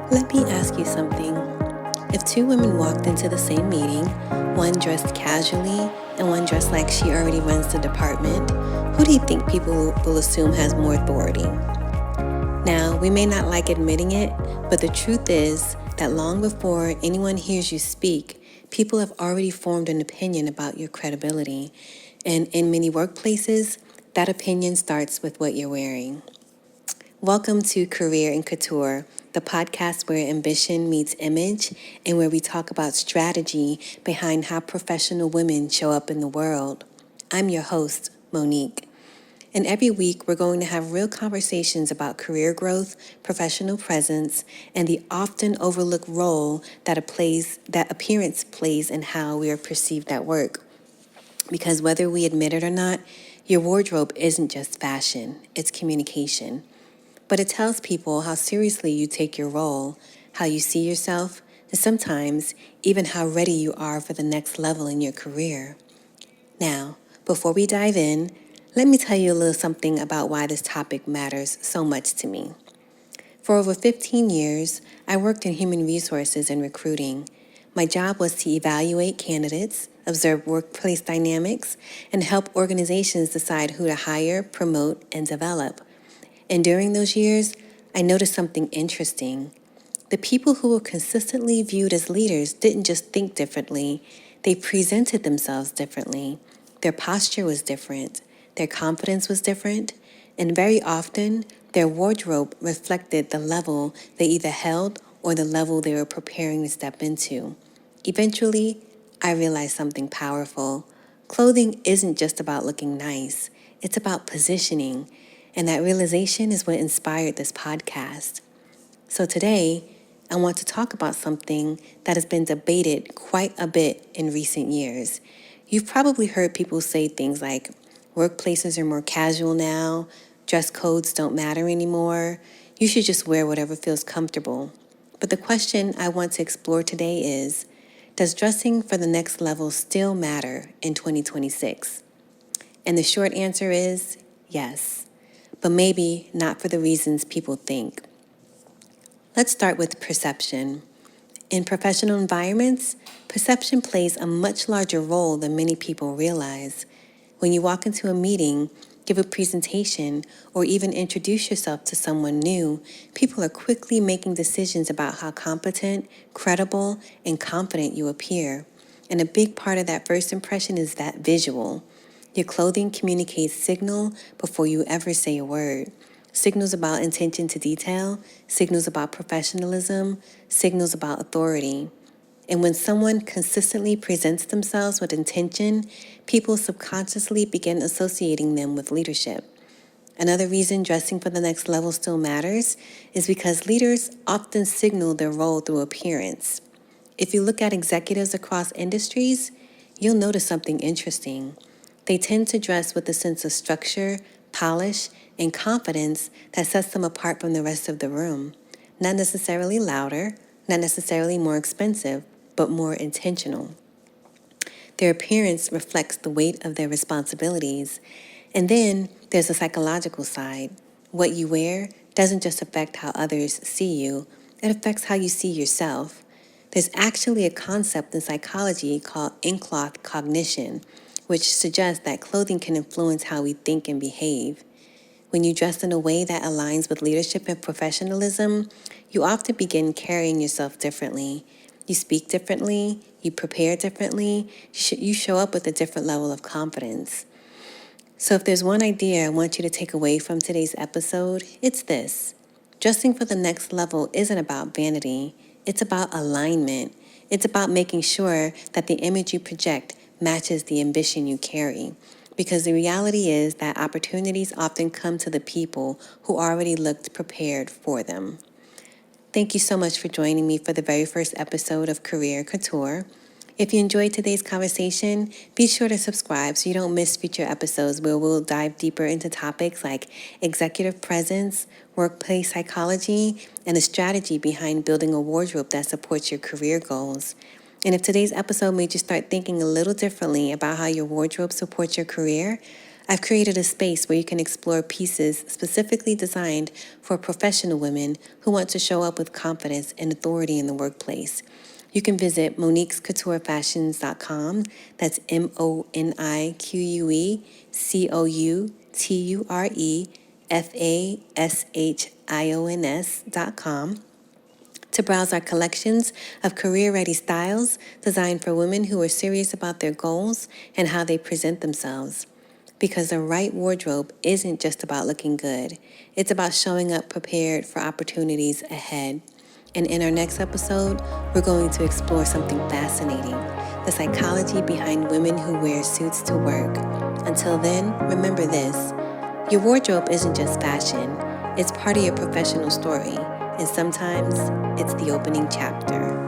Let me ask you something. If two women walked into the same meeting, one dressed casually and one dressed like she already runs the department, who do you think people will assume has more authority? Now, we may not like admitting it, but the truth is that long before anyone hears you speak, people have already formed an opinion about your credibility. And in many workplaces, that opinion starts with what you're wearing. Welcome to Career and Couture, the podcast where ambition meets image and where we talk about strategy behind how professional women show up in the world. I'm your host, Monique. And every week, we're going to have real conversations about career growth, professional presence, and the often overlooked role that appearance plays in how we are perceived at work. Because whether we admit it or not, your wardrobe isn't just fashion, it's communication. But it tells people how seriously you take your role, how you see yourself, and sometimes even how ready you are for the next level in your career. Now, before we dive in, let me tell you a little something about why this topic matters so much to me. For over 15 years, I worked in human resources and recruiting. My job was to evaluate candidates, observe workplace dynamics, and help organizations decide who to hire, promote, and develop. And during those years, I noticed something interesting. The people who were consistently viewed as leaders didn't just think differently, they presented themselves differently. Their posture was different, their confidence was different, and very often, their wardrobe reflected the level they either held or the level they were preparing to step into. Eventually, I realized something powerful. Clothing isn't just about looking nice, it's about positioning. And that realization is what inspired this podcast. So today, I want to talk about something that has been debated quite a bit in recent years. You've probably heard people say things like, workplaces are more casual now, dress codes don't matter anymore, you should just wear whatever feels comfortable. But the question I want to explore today is, does dressing for the next level still matter in 2026? And the short answer is yes, but maybe not for the reasons people think. Let's start with perception. In professional environments, perception plays a much larger role than many people realize. When you walk into a meeting, give a presentation, or even introduce yourself to someone new, people are quickly making decisions about how competent, credible, and confident you appear. And a big part of that first impression is that visual. Your clothing communicates signal before you ever say a word. Signals about attention to detail, signals about professionalism, signals about authority. And when someone consistently presents themselves with intention, people subconsciously begin associating them with leadership. Another reason dressing for the next level still matters is because leaders often signal their role through appearance. If you look at executives across industries, you'll notice something interesting. They tend to dress with a sense of structure, polish, and confidence that sets them apart from the rest of the room. Not necessarily louder, not necessarily more expensive, but more intentional. Their appearance reflects the weight of their responsibilities. And then there's a psychological side. What you wear doesn't just affect how others see you, it affects how you see yourself. There's actually a concept in psychology called in-cloth cognition, which suggests that clothing can influence how we think and behave. When you dress in a way that aligns with leadership and professionalism, you often begin carrying yourself differently. You speak differently, you prepare differently, you show up with a different level of confidence. So if there's one idea I want you to take away from today's episode, it's this. Dressing for the next level isn't about vanity, it's about alignment. It's about making sure that the image you project matches the ambition you carry. Because the reality is that opportunities often come to the people who already looked prepared for them. Thank you so much for joining me for the very first episode of Career Couture. If you enjoyed today's conversation, be sure to subscribe so you don't miss future episodes where we'll dive deeper into topics like executive presence, workplace psychology, and the strategy behind building a wardrobe that supports your career goals. And if today's episode made you start thinking a little differently about how your wardrobe supports your career, I've created a space where you can explore pieces specifically designed for professional women who want to show up with confidence and authority in the workplace. You can visit moniquescouturefashions.com. That's MoniqueCouturefashions.com to browse our collections of career-ready styles designed for women who are serious about their goals and how they present themselves. Because the right wardrobe isn't just about looking good. It's about showing up prepared for opportunities ahead. And in our next episode, we're going to explore something fascinating, the psychology behind women who wear suits to work. Until then, remember this: your wardrobe isn't just fashion, it's part of your professional story, and sometimes it's the opening chapter.